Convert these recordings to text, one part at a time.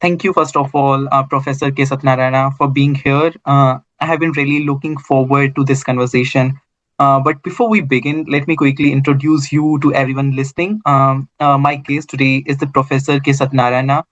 Thank you, first of all, Professor K. Satyanarayana, for being here. I have been really looking forward to this conversation. But before we begin, let me quickly introduce you to everyone listening. My guest today is the Professor K. Satyanarayana,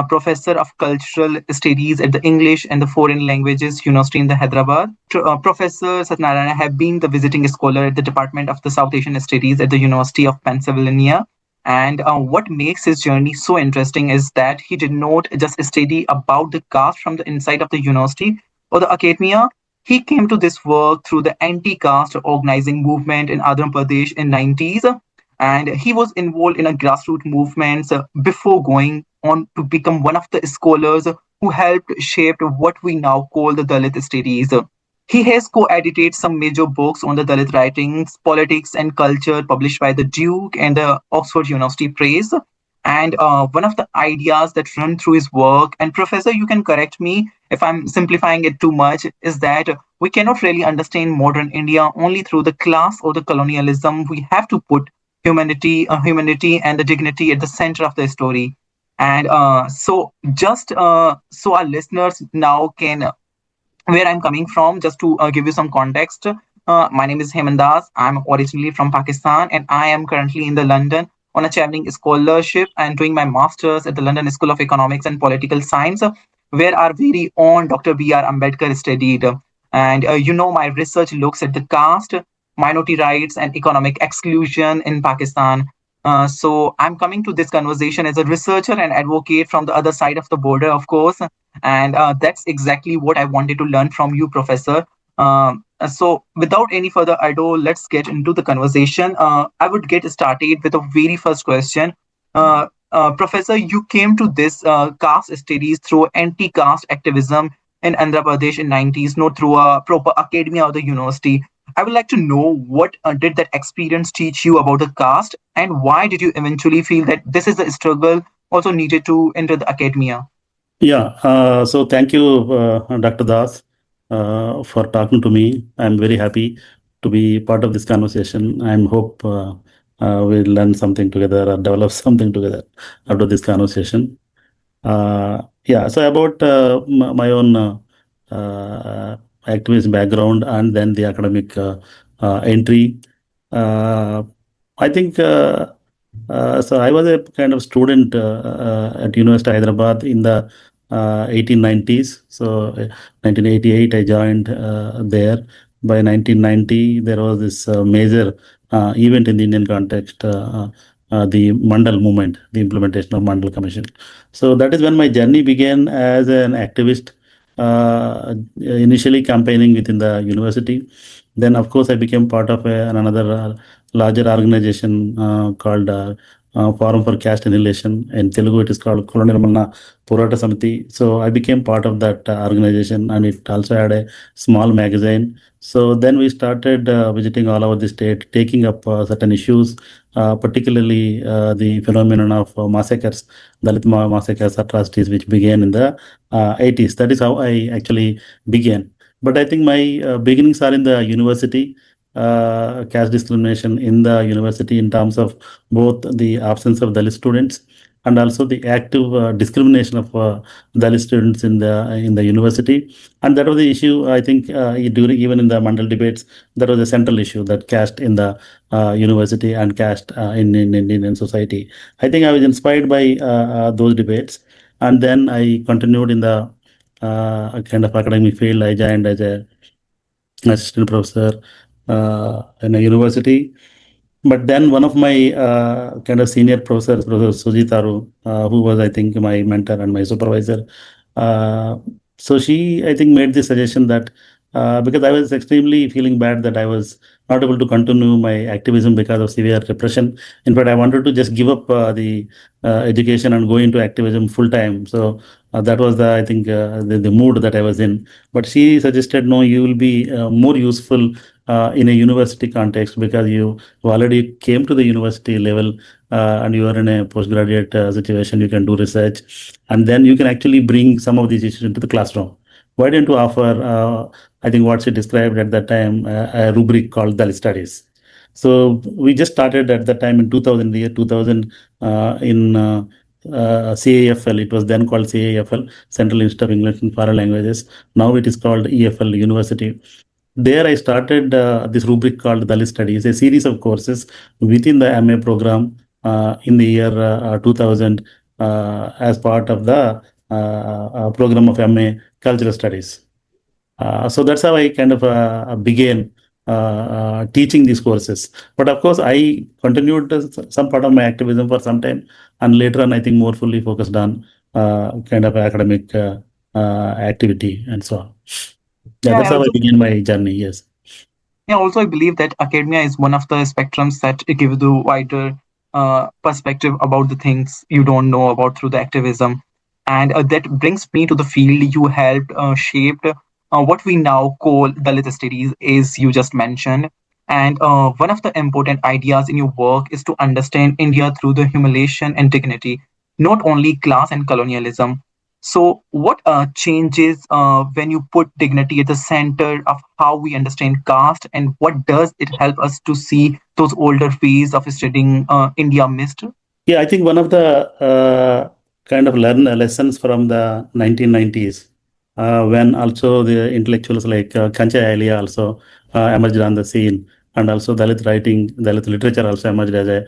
Professor of Cultural Studies at the English and the Foreign Languages University in the Hyderabad. Professor Satyanarayana have been the visiting scholar at the Department of the South Asian Studies at the University of Pennsylvania. And what makes his journey so interesting is that he did not just study about the caste from the inside of the university or the academia. He came to this work through the anti-caste organizing movement in Andhra Pradesh in 90s, and he was involved in a grassroots movements before going on to become one of the scholars who helped shape what we now call the Dalit studies. He has co-edited some major books on the Dalit writings, politics, and culture published by the Duke and the Oxford University Press. And one of the ideas that run through his work, and Professor, you can correct me if I'm simplifying it too much, is that we cannot really understand modern India only through the class or the colonialism. We have to put humanity, and the dignity at the center of the story. And so our listeners now can where I'm coming from, just to give you some context. My name is Heman. I'm originally from Pakistan and I am currently in the London on a Chevening scholarship and doing my master's at the London School of Economics and Political Science, where our very own Dr. B.R. Ambedkar studied. And my research looks at the caste, minority rights, and economic exclusion in Pakistan. So I'm coming to this conversation as a researcher and advocate from the other side of the border, of course, and that's exactly what I wanted to learn from you, Professor. So, without any further ado, let's get into the conversation. I would get started with the very first question. Professor, you came to this caste studies through anti-caste activism in Andhra Pradesh in 90s, not through a proper academia or the university. I would like to know what did that experience teach you about the caste, and why did you eventually feel that this is a struggle also needed to enter the academia? Yeah, so thank you, Dr. Das, for talking to me. I'm very happy to be part of this conversation. I hope we'll learn something together or develop something together after this conversation. Yeah, so about my own activist background and then the academic entry. Uh, I think so. I was a kind of student at University of Hyderabad in the 1890s. So 1988, I joined there. By 1990, there was this major event in the Indian context, the Mandal movement, the implementation of Mandal Commission. So that is when my journey began as an activist, initially campaigning within the university. Then, of course, I became part of another larger organization called Forum for Caste Annihilation. In Telugu, it is called Kolonirmalna Porata Samiti. So I became part of that organization, and it also had a small magazine. So then we started visiting all over the state, taking up certain issues, particularly the phenomenon of massacres, Dalit massacres, atrocities, which began in the 80s. That is how I actually began. But I think my beginnings are in the university, caste discrimination in the university in terms of both the absence of Dalit students and also the active discrimination of Dalit students in the university. And that was the issue, I think, during even in the Mandal debates, that was a central issue, that caste in the university and caste in Indian society. I think I was inspired by those debates. And then I continued in the kind of academic field. I joined as a assistant professor in a university. But then one of my kind of senior professors, Professor Sujitaru, who was, I think, my mentor and my supervisor, uh, so she, I think, made the suggestion that because I was extremely feeling bad that I was not able to continue my activism because of severe repression. In fact, I wanted to just give up the education and go into activism full time. So that was the, I think, the mood that I was in. But she suggested, no, you will be more useful in a university context because you already came to the university level and you are in a postgraduate situation. You can do research, and then you can actually bring some of these issues into the classroom. Why don't you offer, I think what she described at that time, a rubric called Dalit Studies. So we just started at that time in 2000, the year 2000, in CAFL. It was then called CAFL, Central Institute of English and Foreign Languages. Now it is called EFL University. There I started this rubric called Dalit Studies, a series of courses within the MA program in the year 2000 as part of the program of MA Cultural Studies. So that's how I kind of began teaching these courses. But of course, I continued some part of my activism for some time, and later on, I think more fully focused on kind of academic activity and so on. Yeah, Yeah, that's I how I also began my journey. Yes. Yeah, also I believe that academia is one of the spectrums that give the wider perspective about the things you don't know about through the activism, and that brings me to the field you helped shaped what we now call Dalit studies, as you just mentioned. And one of the important ideas in your work is to understand India through the humiliation and dignity, not only class and colonialism. So, what changes when you put dignity at the center of how we understand caste, and what does it help us to see those older ways of studying India missed? Yeah, I think one of the kind of learn lessons from the 1990s, when also the intellectuals like Kancha Alia also emerged on the scene, and also Dalit writing, Dalit literature also emerged as a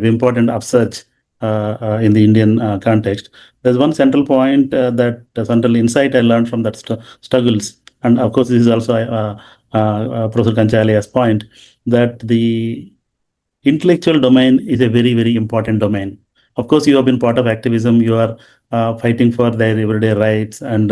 important upsurge in the Indian context. There's one central point, that central insight I learned from that struggles, and of course this is also Professor Kancha Alia's point, that the intellectual domain is a very, very important domain. Of course, you have been part of activism. You are fighting for their everyday rights, and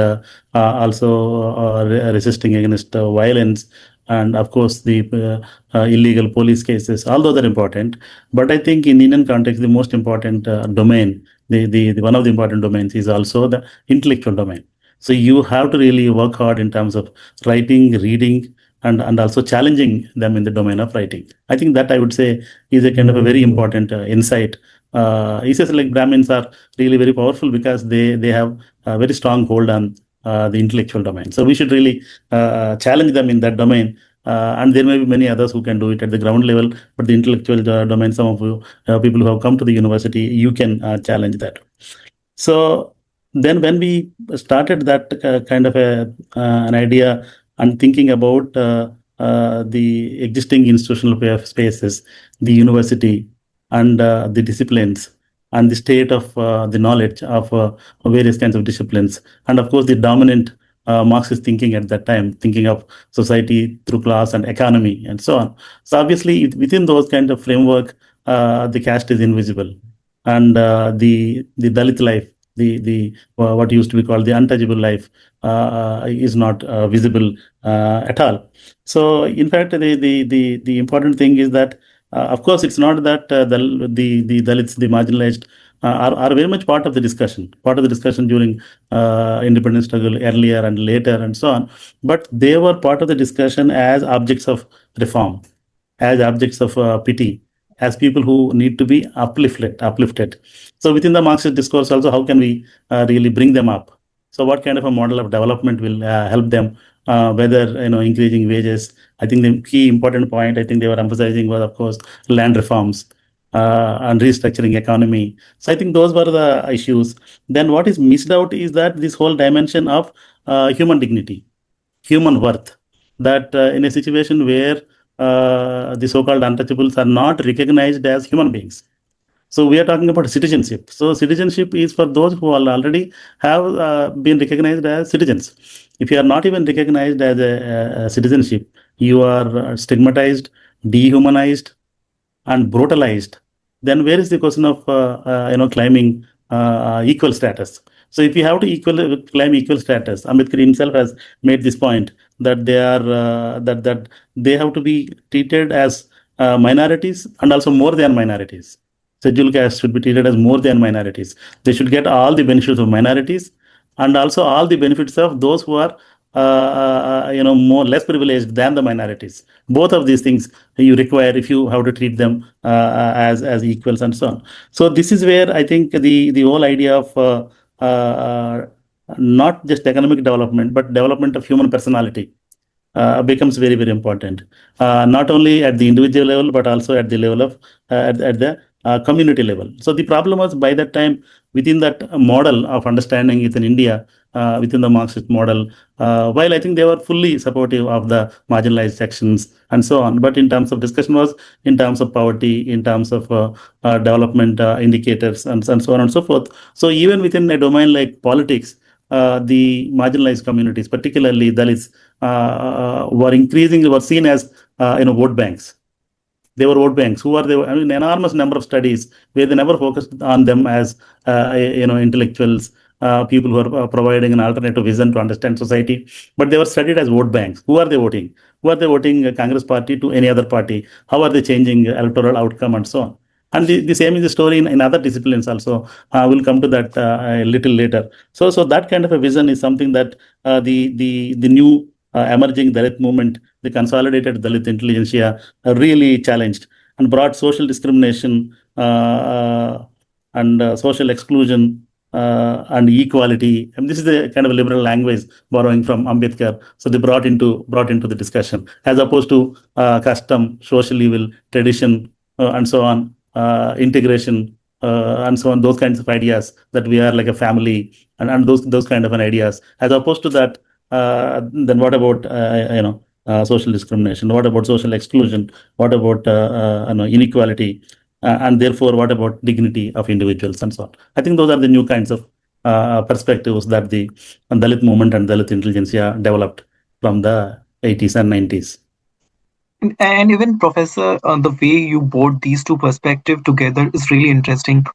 also resisting against violence, and of course the illegal police cases. All those are important. But I think in Indian context, the most important domain, the one of the important domains, is also the intellectual domain. So you have to really work hard in terms of writing, reading, and also challenging them in the domain of writing. I think that I would say is a kind of a very important insight. He says like Brahmins are really very powerful because they have a very strong hold on the intellectual domain. So we should really challenge them in that domain. And there may be many others who can do it at the ground level, but the intellectual domain, some of you people who have come to the university, you can challenge that. So then when we started that kind of an idea and thinking about the existing institutional spaces, the university, and the disciplines, and the state of the knowledge of various kinds of disciplines, and of course the dominant Marxist thinking at that time, thinking of society through class and economy and so on. So obviously within those kind of framework, the caste is invisible, and the Dalit life, the what used to be called the untouchable life, is not visible at all. So in fact, the important thing is that, of course, it's not that the Dalits, the marginalized, are very much part of the discussion during independence struggle earlier and later and so on. But they were part of the discussion as objects of reform, as objects of pity, as people who need to be uplifted. So within the Marxist discourse also, how can we really bring them up? So what kind of a model of development will help them? Whether increasing wages. I think the key important point I think they were emphasizing was, of course, land reforms and restructuring economy. So I think those were the issues. Then what is missed out is that this whole dimension of human dignity, human worth, that in a situation where the so-called untouchables are not recognized as human beings. So we are talking about citizenship. So citizenship is for those who already have been recognized as citizens. If you are not even recognized as a citizenship, you are stigmatized, dehumanized, and brutalized, then where is the question of claiming equal status? So if you have to claim equal status, Ambedkar himself has made this point that they are that they have to be treated as minorities and also more than minorities. Scheduled caste should be treated as more than minorities. They should get all the benefits of minorities and also all the benefits of those who are more less privileged than the minorities. Both of these things you require if you have to treat them as equals and so on. So this is where I think the whole idea of not just economic development but development of human personality becomes very, very important, not only at the individual level but also at the level of at the community level. So the problem was by that time, within that model of understanding within India, within the Marxist model, while I think they were fully supportive of the marginalized sections and so on, but in terms of discussion was in terms of poverty, in terms of development indicators, and so on and so forth. So even within a domain like politics, the marginalized communities, particularly Dalits, were seen as vote banks. They were vote banks. Who are they? I mean, enormous number of studies where they never focused on them as intellectuals, people who are providing an alternative vision to understand society, but they were studied as vote banks. Who are they voting? Who are they voting? A Congress party to any other party? How are they changing electoral outcome and so on? And the same is the story in other disciplines also. We'll come to that a little later. So that kind of a vision is something that the new emerging Dalit movement, the consolidated Dalit intelligentsia, really challenged and brought social discrimination and social exclusion and equality. And this is a kind of a liberal language borrowing from Ambedkar. So they brought into the discussion as opposed to custom, social evil, tradition, and so on, integration. And so on, those kinds of ideas that we are like a family, and those kind of an ideas. As opposed to that, then what about social discrimination? What about social exclusion? What about inequality? And therefore, what about dignity of individuals and so on? I think those are the new kinds of perspectives that the Dalit movement and Dalit intelligentsia developed from the 80s and 90s. And even, Professor, the way you brought these two perspectives together is really interesting.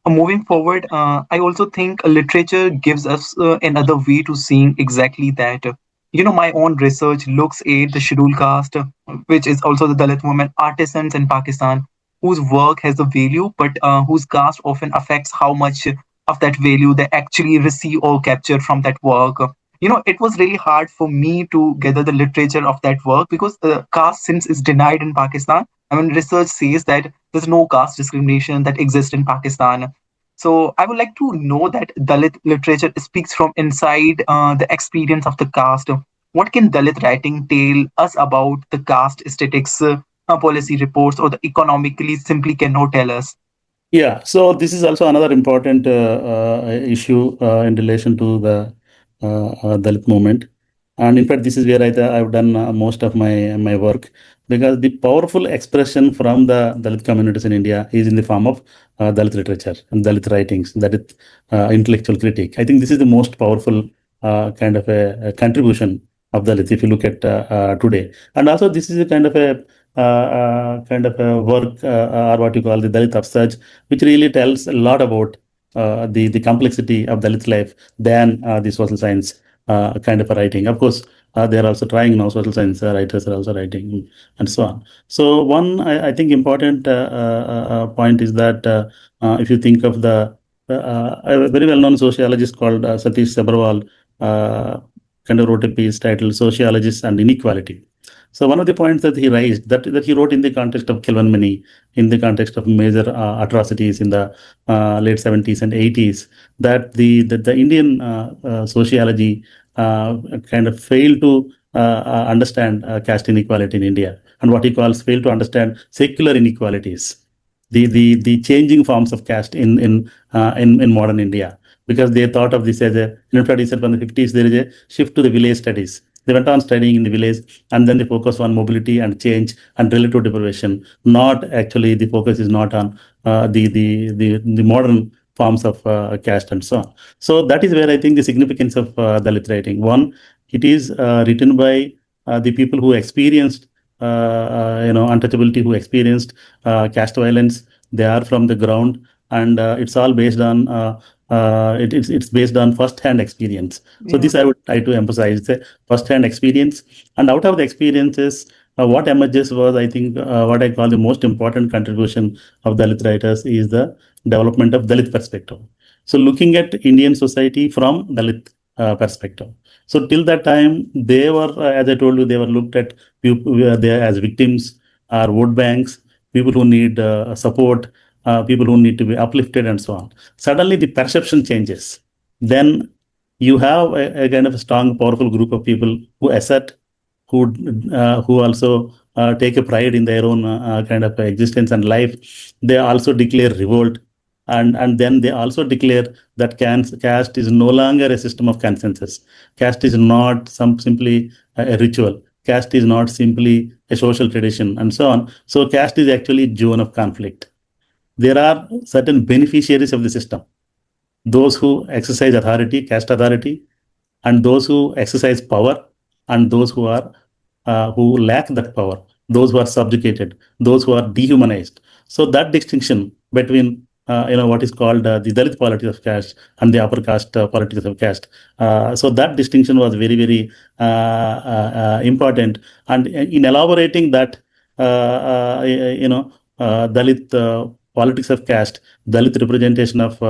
Moving forward, I also think literature gives us another way to seeing exactly that. My own research looks at the scheduled caste, which is also the Dalit women artisans in Pakistan, whose work has a value, but whose caste often affects how much of that value they actually receive or capture from that work. It was really hard for me to gather the literature of that work because caste since is denied in Pakistan. I mean, research says that there's no caste discrimination that exists in Pakistan. So I would like to know that Dalit literature speaks from inside the experience of the caste. What can Dalit writing tell us about the caste aesthetics, policy reports, or the economically simply cannot tell us? Yeah, so this is also another important issue in relation to the Dalit movement. And in fact, this is where I've done most of my work, because the powerful expression from the Dalit communities in India is in the form of Dalit literature and Dalit writings, Dalit intellectual critique. I think this is the most powerful kind of a contribution of Dalit if you look at today. And also, this is a kind of a work or what you call the Dalit upsurge, which really tells a lot about the complexity of Dalit life than the social science kind of a writing. Of course, they are also trying now. Social science writers are also writing and so on. So one, I think, important point is that if you think of a very well-known sociologist called Satish Sabharwal, kind of wrote a piece titled "Sociologists and Inequality." So one of the points that he raised, that he wrote in the context of Kilvanmani, in the context of major atrocities in the late 70s and 80s, that the Indian sociology kind of failed to understand caste inequality in India, and what he calls failed to understand secular inequalities, the changing forms of caste in modern India, because they thought of this as a. In fact, he said from the 50s there is a shift to the village studies. They went on studying in the village, and then they focus on mobility and change and relative deprivation. Not actually, the focus is not on the modern forms of caste and so on. So that is where I think the significance of Dalit writing. One, it is written by the people who experienced untouchability, who experienced caste violence. They are from the ground, and it's all based on it's based on first-hand experience. So Yeah. this I would try to emphasize. It's a first-hand experience, and out of the experiences, what emerges was, I think, what I call the most important contribution of Dalit writers is the development of Dalit perspective. So looking at Indian society from Dalit perspective. So till that time, they were, as I told you, they were looked at people there as victims or vote banks, people who need support, people who need to be uplifted, and so on. Suddenly, the perception changes. Then you have a kind of a strong, powerful group of people who assert, who also take a pride in their own kind of existence and life. They also declare revolt, and then they also declare that caste is no longer a system of consensus. Caste is not simply a ritual. Caste is not simply a social tradition, and so on. So caste is actually a zone of conflict. There are certain beneficiaries of the system, those who exercise authority, caste authority, and those who exercise power, and those who lack that power, those who are subjugated, those who are dehumanized. So that distinction between what is called the Dalit politics of caste and the upper caste politics of caste. So that distinction was very, very important. And in elaborating that, Dalit politics of caste, Dalit representation of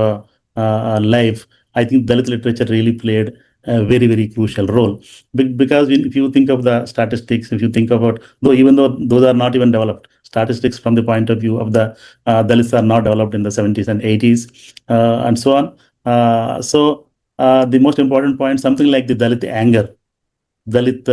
life, I think Dalit literature really played a very, very crucial role. Because if you think of the statistics, if you think about, even though those are not even developed, statistics from the point of view of the Dalits are not developed in the 70s and 80s, and so on. The most important point, something like the Dalit anger, Dalit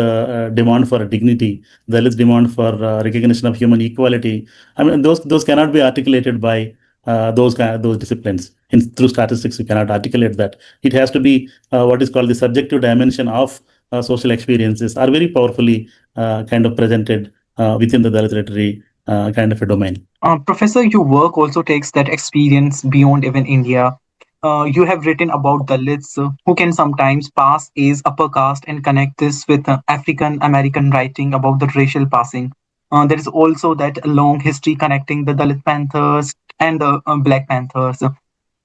demand for dignity, Dalit demand for recognition of human equality. I mean, those cannot be articulated by those disciplines. Through statistics, you cannot articulate that. It has to be what is called the subjective dimension of social experiences are very powerfully kind of presented within the Dalit literary kind of a domain. Professor, your work also takes that experience beyond even India. You have written about Dalits who can sometimes pass as upper caste and connect this with African American writing about the racial passing. There is also that long history connecting the Dalit Panthers and the Black Panthers.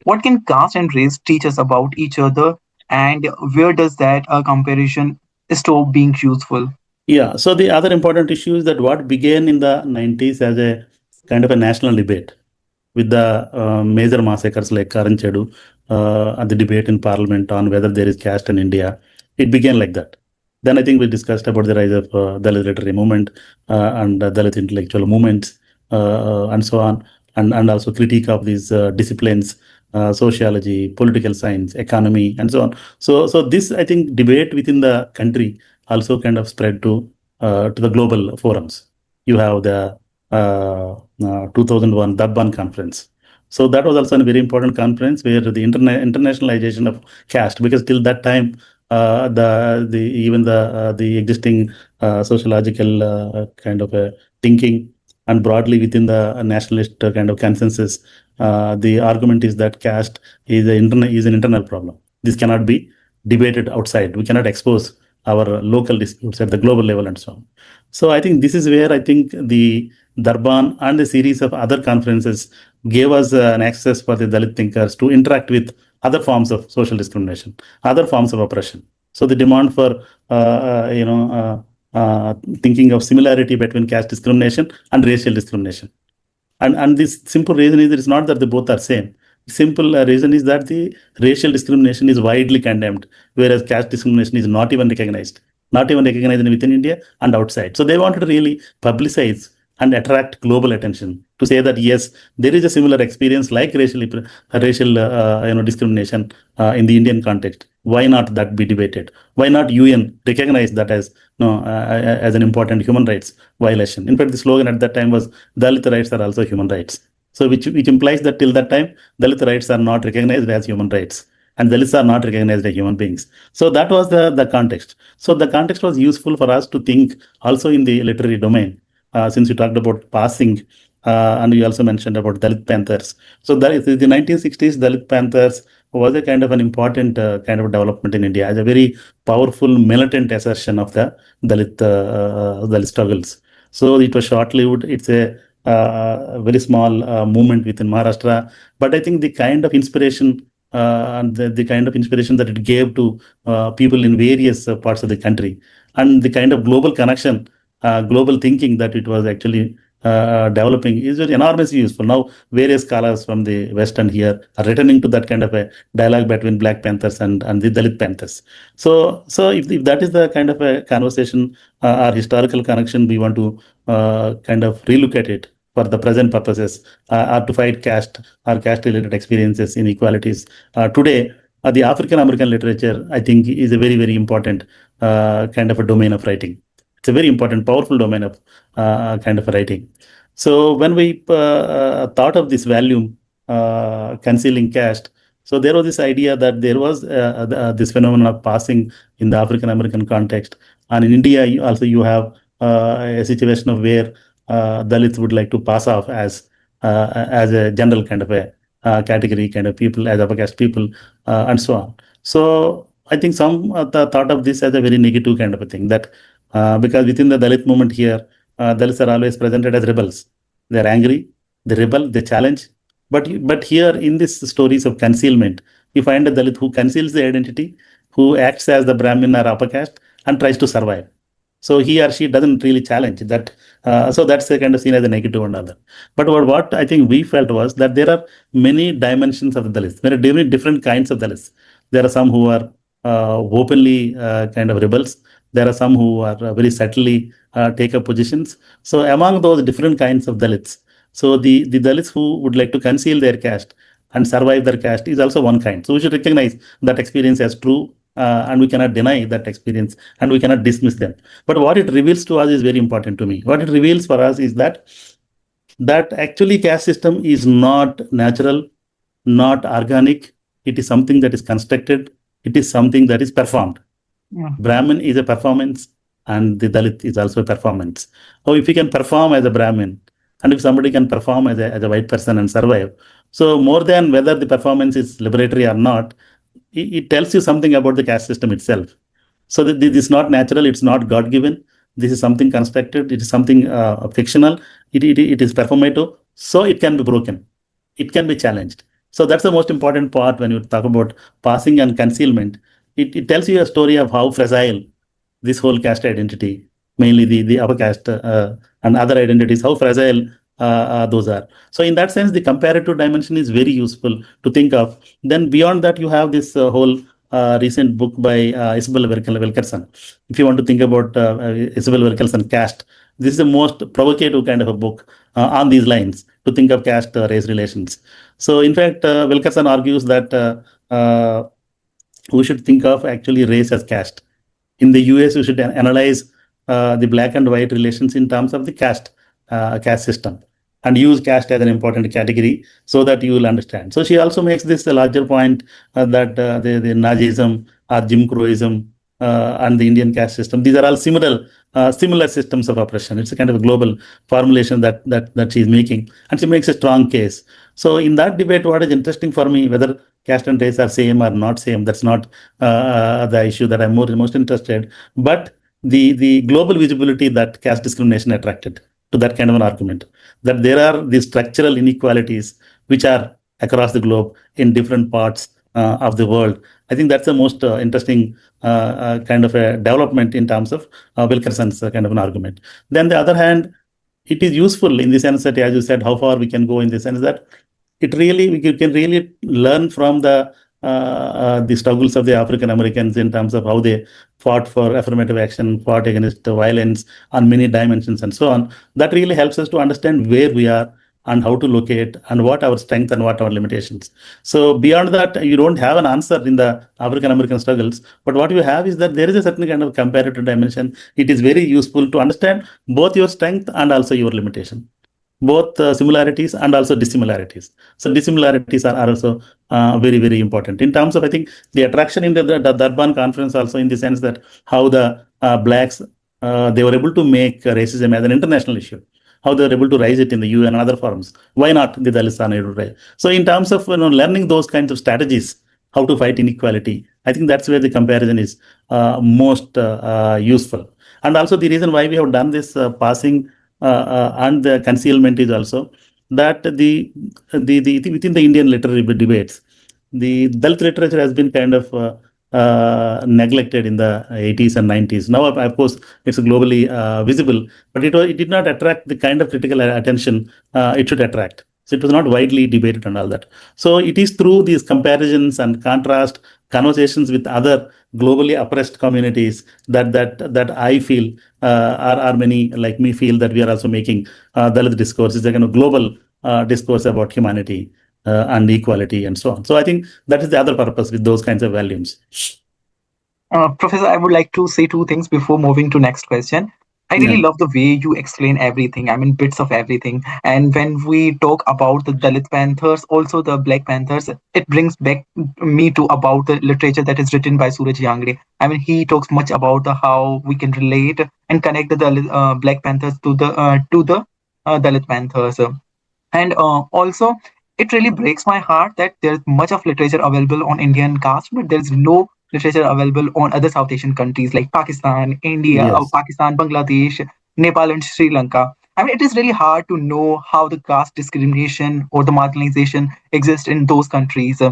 What can caste and race teach us about each other, and where does that comparison stop being useful? Yeah. So the other important issue is that what began in the 90s as a kind of a national debate with the major massacres like Karanchedu, and the debate in parliament on whether there is caste in India, it began like that. Then I think we discussed about the rise of Dalit literary movement and Dalit intellectual movements and so on, and also critique of these disciplines, sociology, political science, economy, and so on. So this, I think, debate within the country also kind of spread to the global forums. You have the 2001 Durban conference. So that was also a very important conference where the internationalization of caste, because till that time, the existing sociological kind of a thinking and broadly within the nationalist kind of consensus, the argument is that caste is an internal problem. This cannot be debated outside. We cannot expose our local disputes at the global level and so on. So I think this is where I think the Durban and a series of other conferences gave us an access for the Dalit thinkers to interact with other forms of social discrimination, other forms of oppression. So the demand for thinking of similarity between caste discrimination and racial discrimination. And this simple reason is, it is not that the both are same. Simple reason is that the racial discrimination is widely condemned, whereas caste discrimination is not even recognized within India and outside. So they wanted to really publicize and attract global attention to say that yes, there is a similar experience like racial discrimination in the Indian context. Why not that be debated? Why not UN recognize that as as an important human rights violation? In fact, the slogan at that time was Dalit rights are also human rights. So which implies that till that time, Dalit rights are not recognized as human rights, and Dalits are not recognized as human beings. So that was the context. So the context was useful for us to think also in the literary domain, since you talked about passing, and you also mentioned about Dalit Panthers. So the 1960s Dalit Panthers was a kind of an important kind of development in India as a very powerful militant assertion of the Dalit struggles. So it was short-lived. It's a very small movement within Maharashtra, but I think the kind of inspiration and the kind of inspiration that it gave to people in various parts of the country, and the kind of global connection, global thinking that it was actually developing is enormously useful. Now, various scholars from the West and here are returning to that kind of a dialogue between Black Panthers and the Dalit Panthers. So if that is the kind of a conversation or historical connection we want to kind of relook at it for the present purposes, or to fight caste or caste-related experiences, inequalities. Today, the African American literature, I think, is a very, very important kind of a domain of writing. It's a very important, powerful domain of kind of writing. So when we thought of this volume, concealing caste, so there was this idea that there was this phenomenon of passing in the African American context, and in India also you have a situation of where Dalits would like to pass off as a general kind of a category kind of people, as upper caste people, and so on. So I think some thought of this as a very negative kind of a thing, that because within the Dalit movement here, Dalits are always presented as rebels. They're angry, they rebel, they challenge. But here in these stories of concealment, you find a Dalit who conceals the identity, who acts as the Brahmin or upper caste and tries to survive. So he or she doesn't really challenge that. So that's a kind of seen as a negative and other. But what I think we felt was that there are many dimensions of the Dalits. There are different kinds of Dalits. There are some who are openly kind of rebels. There are some who are very subtly take up positions. So among those different kinds of Dalits, so the Dalits who would like to conceal their caste and survive their caste is also one kind. So we should recognize that experience as true, and we cannot deny that experience, and we cannot dismiss them. But what it reveals to us is very important to me. What it reveals for us is that actually caste system is not natural, not organic. It is something that is constructed. It is something that is performed. Yeah. Brahmin is a performance, and the Dalit is also a performance. So if you can perform as a Brahmin, and if somebody can perform as a white person and survive, so more than whether the performance is liberatory or not, it tells you something about the caste system itself. So this is not natural, it's not God-given. This is something constructed, it is something fictional, it is performative, so it can be broken, it can be challenged. So that's the most important part when you talk about passing and concealment. It tells you a story of how fragile this whole caste identity, mainly the upper caste and other identities, how fragile those are. So in that sense, the comparative dimension is very useful to think of. Then beyond that, you have this whole recent book by Isabel Wilkerson. If you want to think about Isabel Wilkerson caste, this is the most provocative kind of a book on these lines to think of caste race relations. So in fact, Wilkerson argues that we should think of actually race as caste. In the US, we should analyze the black and white relations in terms of the caste system, and use caste as an important category so that you will understand. So she also makes this a larger point that the Nazism or Jim Crowism and the Indian caste system, these are all similar systems of oppression. It's a kind of a global formulation that she's making, and she makes a strong case. So in that debate, what is interesting for me, whether caste and race are same or not same, that's not the issue that I'm most interested. But the global visibility that caste discrimination attracted to that kind of an argument, that there are these structural inequalities which are across the globe in different parts of the world. I think that's the most interesting kind of a development in terms of Wilkerson's kind of an argument. Then the other hand, it is useful in the sense that, as you said, how far we can go in the sense that we can really learn from the struggles of the African Americans in terms of how they fought for affirmative action, fought against violence on many dimensions and so on. That really helps us to understand where we are and how to locate and what our strength and what our limitations. So beyond that, you don't have an answer in the African American struggles, but what you have is that there is a certain kind of comparative dimension. It is very useful to understand both your strength and also your limitation, both similarities and also dissimilarities. So dissimilarities are also very, very important in terms of, I think, the attraction in the Durban conference also, in the sense that how the blacks, they were able to make racism as an international issue, how they were able to raise it in the UN and other forums. Why not the Dalits are able to raise? So in terms of learning those kinds of strategies, how to fight inequality, I think that's where the comparison is most useful. And also the reason why we have done this passing and the concealment is also that the within the Indian literary debates, the Dalit literature has been kind of neglected in the 80s and 90s. Now, of course, it's globally visible, but it did not attract the kind of critical attention it should attract. So it was not widely debated and all that. So it is through these comparisons and contrast conversations with other globally oppressed communities that I feel, or many like me feel, that we are also making Dalit discourse is a kind of global discourse about humanity and equality and so on. So I think that is the other purpose with those kinds of volumes. Professor, I would like to say two things before moving to next question. I Yeah. really love the way you explain everything. I mean, bits of everything. And when we talk about the Dalit Panthers, also the Black Panthers, it brings back me to about the literature that is written by Suraj Yangre. I mean, he talks much about the how we can relate and connect the Dalit, Black Panthers to the Dalit Panthers. And also, it really breaks my heart that there's much of literature available on Indian caste, but there's no literature available on other South Asian countries like Pakistan, India, Yes. Pakistan, Bangladesh, Nepal, and Sri Lanka. I mean, it is really hard to know how the caste discrimination or the marginalization exists in those countries.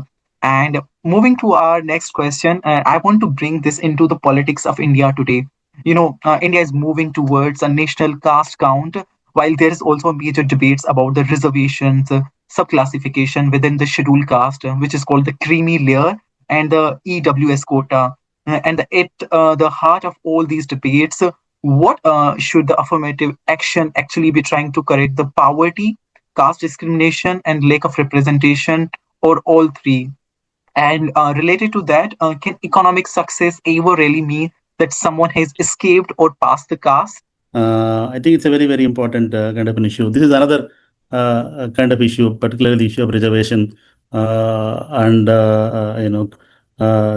And moving to our next question, I want to bring this into the politics of India today. India is moving towards a national caste count, while there is also major debates about the reservations, subclassification within the scheduled caste, which is called the creamy layer, and the EWS quota. And the heart of all these debates, what should the affirmative action actually be trying to correct? The poverty, caste discrimination, and lack of representation, or all three? And related to that, can economic success ever really mean that someone has escaped or passed the caste? I think it's a very, very important kind of an issue. This is another kind of issue, particularly the issue of reservation and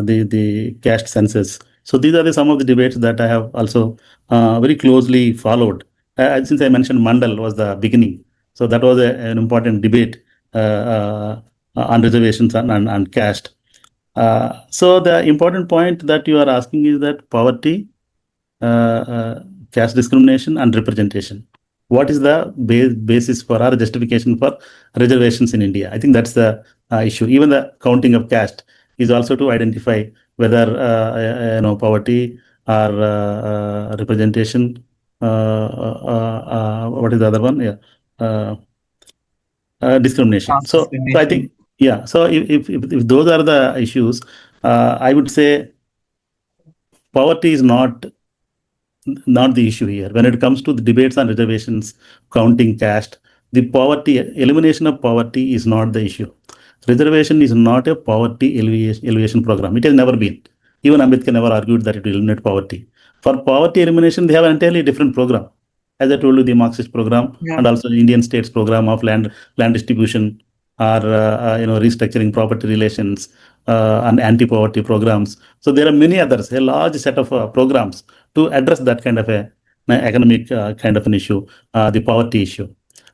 the caste census. So these are some of the debates that I have also very closely followed. Since I mentioned Mandal was the beginning, so that was an important debate on reservations and caste. So the important point that you are asking is that poverty, caste discrimination, and representation. What is the basis for or justification for reservations in India? I think that's the issue. Even the counting of caste is also to identify whether poverty or representation. What is the other one? Yeah. Uh, Discrimination. Caste So I discrimination. think, yeah. So if those are the issues, I would say poverty is not the issue here. When it comes to the debates on reservations, counting caste, the poverty, elimination of poverty is not the issue. Reservation is not a poverty elevation program. It has never been. Even Ambedkar never argued that it will eliminate poverty. For poverty elimination, they have an entirely different program. As I told you, the Marxist program Yeah. and also the Indian states program of land distribution or restructuring property relations and anti-poverty programs. So there are many others, a large set of programs to address that kind of a economic kind of an issue, the poverty issue.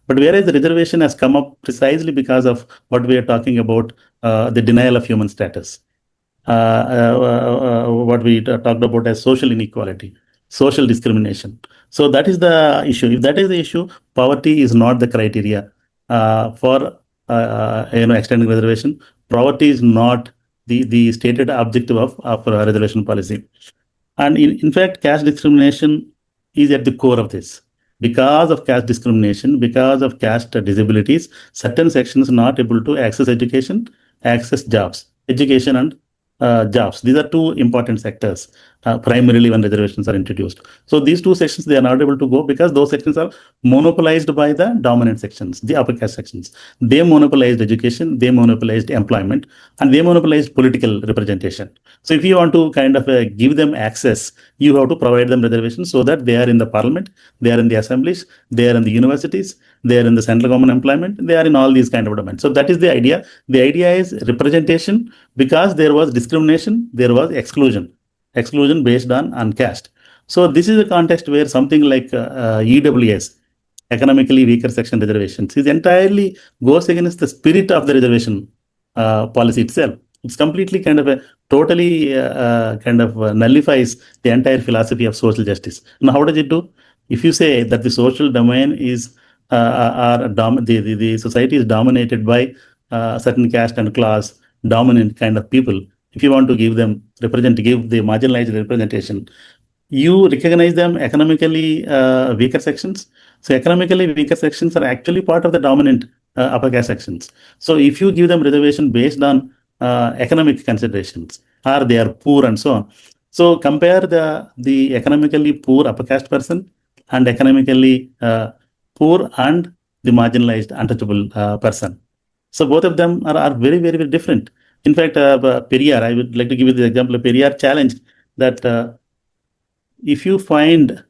But whereas the reservation has come up precisely because of what we are talking about, the denial of human status, what we talked about as social inequality, social discrimination. So that is the issue. If that is the issue, poverty is not the criteria for extending reservation. Poverty is not the stated objective of reservation policy. And in fact, caste discrimination is at the core of this. Because of caste discrimination, because of caste disabilities, certain sections are not able to access education, access jobs, education and jobs. These are two important sectors, primarily when reservations are introduced. So these two sections, they are not able to go because those sections are monopolized by the dominant sections, the upper caste sections. They monopolized education, they monopolized employment, and they monopolized political representation. So if you want to kind of give them access, you have to provide them reservations so that they are in the parliament, they are in the assemblies, they are in the universities, they are in the central government employment, they are in all these kind of domains. So that is the idea. The idea is representation because there was discrimination, there was exclusion based on caste. So this is a context where something like EWS, economically weaker section reservations, is entirely goes against the spirit of the reservation policy itself. It's completely kind of a totally kind of nullifies the entire philosophy of social justice. Now, how does it do? If you say that the social domain is the society is dominated by certain caste and class dominant kind of people, if you want to give them give the marginalized representation, you recognize them economically weaker sections. So economically weaker sections are actually part of the dominant upper caste sections. So if you give them reservation based on economic considerations, or they are poor and so on. So compare the economically poor upper caste person and economically poor and the marginalized untouchable person. So both of them are very, very, very different. In fact, Periyar, I would like to give you the example of Periyar challenged that if you find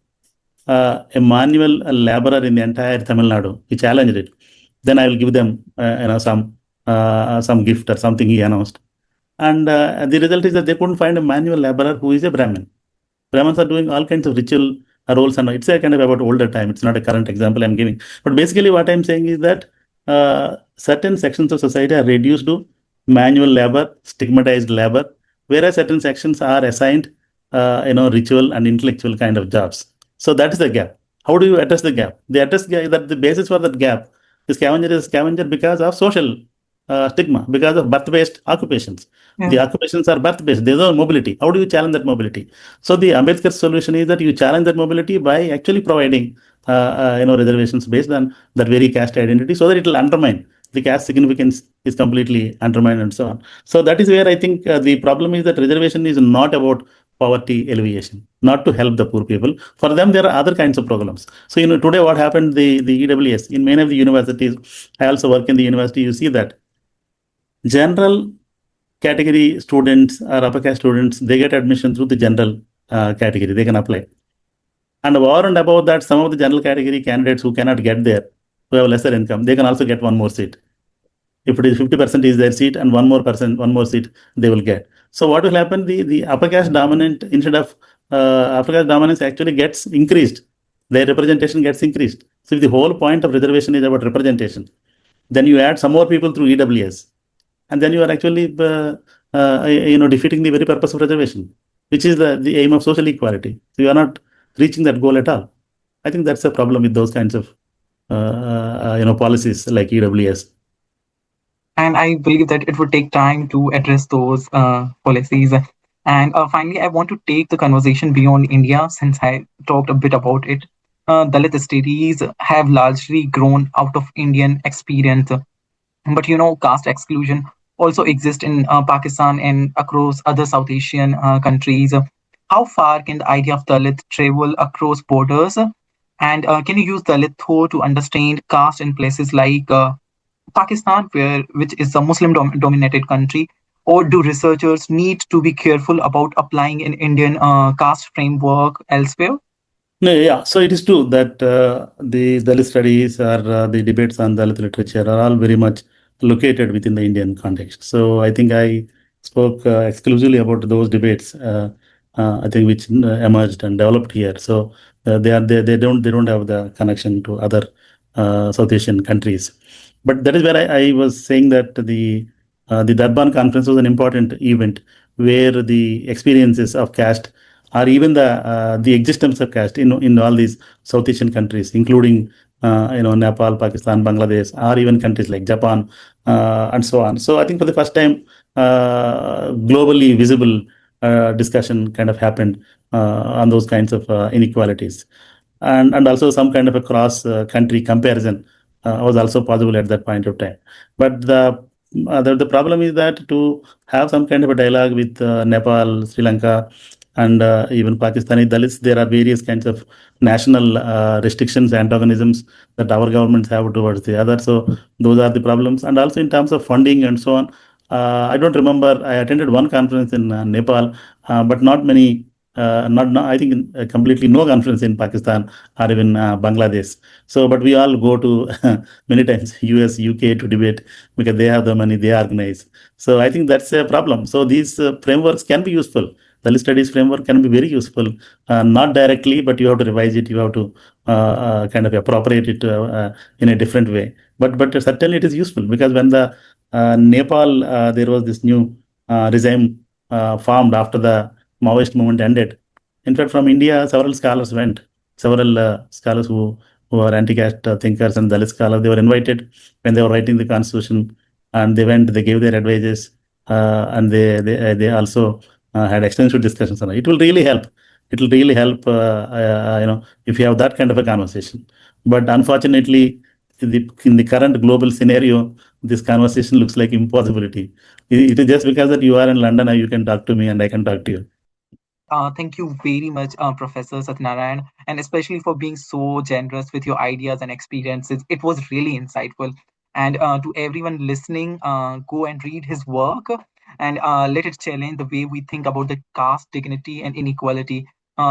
a manual laborer in the entire Tamil Nadu. He challenged it. Then I will give them, some gift or something, he announced. And the result is that they couldn't find a manual laborer who is a Brahmin. Brahmins are doing all kinds of ritual roles, and it's a kind of about older time. It's not a current example I'm giving. But basically, what I'm saying is that certain sections of society are reduced to manual labor, stigmatized labor, whereas certain sections are assigned, ritual and intellectual kind of jobs. So that is the gap. How do you address the gap? The address that the basis for that gap, the scavenger is scavenger because of social stigma, because of birth-based occupations. The Yeah. occupations are birth-based. There's no mobility. How do you challenge that mobility? So the Ambedkar solution is that you challenge that mobility by actually providing, reservations based on that very caste identity, so that it will undermine the caste significance is completely undermined and so on. So that is where I think the problem is that reservation is not about poverty alleviation, not to help the poor people. For them, there are other kinds of programs. So today what happened, the EWS in many of the universities, I also work in the university. You see that general category students or upper caste students, they get admission through the general category. They can apply. And over and above that, some of the general category candidates who cannot get there, who have lesser income, they can also get one more seat. If it is 50% is their seat and one more seat they will get. So what will happen? The upper caste dominant, instead of upper caste dominance actually gets increased. Their representation gets increased. So if the whole point of reservation is about representation, then you add some more people through EWS, and then you are actually defeating the very purpose of reservation, which is the aim of social equality. So you are not reaching that goal at all. I think that's a problem with those kinds of policies like EWS. And I believe that it would take time to address those policies. And finally, I want to take the conversation beyond India since I talked a bit about it. Dalit studies have largely grown out of Indian experience, but caste exclusion also exists in Pakistan and across other South Asian countries. How far can the idea of Dalit travel across borders? And can you use Dalit thought to understand caste in places like Pakistan, which is a Muslim dominated country, or do researchers need to be careful about applying an Indian caste framework elsewhere? No, yeah. So it is true that the Dalit studies or the debates on Dalit literature are all very much located within the Indian context. So I think I spoke exclusively about those debates. I think which emerged and developed here. So they don't have the connection to other South Asian countries. But that is where I was saying that the Durban conference was an important event where the experiences of caste or even the existence of caste in all these South Asian countries, including Nepal, Pakistan, Bangladesh, or even countries like Japan and so on. So I think for the first time, globally visible discussion kind of happened on those kinds of inequalities, and also some kind of a cross country comparison was also possible at that point of time. But the problem is that to have some kind of a dialogue with Nepal, Sri Lanka, and even Pakistani Dalits, there are various kinds of national restrictions, antagonisms that our governments have towards the other. So those are the problems. And also in terms of funding and so on, I don't remember. I attended one conference in Nepal, but not many. Not I think completely no conference in Pakistan or even Bangladesh. So, but we all go to many times US, UK to debate because they have the money, they organize. So I think that's a problem. So these frameworks can be useful. The list studies framework can be very useful, not directly, but you have to revise it. You have to kind of appropriate it in a different way. But certainly it is useful because when the Nepal there was this new regime formed after the Maoist movement ended. In fact, from India, several scholars went. Several scholars who are anti-caste thinkers and Dalit scholars, they were invited when they were writing the constitution, and they went. They gave their advices, and they also had extensive discussions on it. It will really help. It will really help, if you have that kind of a conversation. But unfortunately, in the current global scenario, this conversation looks like impossibility. It is just because that you are in London and you can talk to me and I can talk to you. Thank you very much, Professor Satyanarayan, and especially for being so generous with your ideas and experiences. It was really insightful. And to everyone listening, go and read his work and let it challenge the way we think about the caste, dignity, and inequality.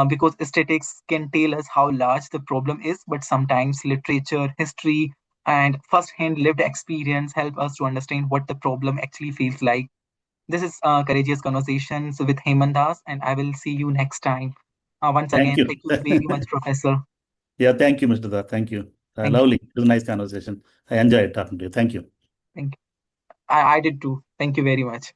because statistics can tell us how large the problem is, but sometimes literature, history, and first-hand lived experience help us to understand what the problem actually feels like. This is Courageous Conversations with Heman Das, and I will see you next time. Once Thank again, you. thank you very much, Professor. Yeah, thank you, Mr. Dar. Thank you. Thank you. Lovely. It was a nice conversation. I enjoyed talking to you. Thank you. Thank you. I did too. Thank you very much.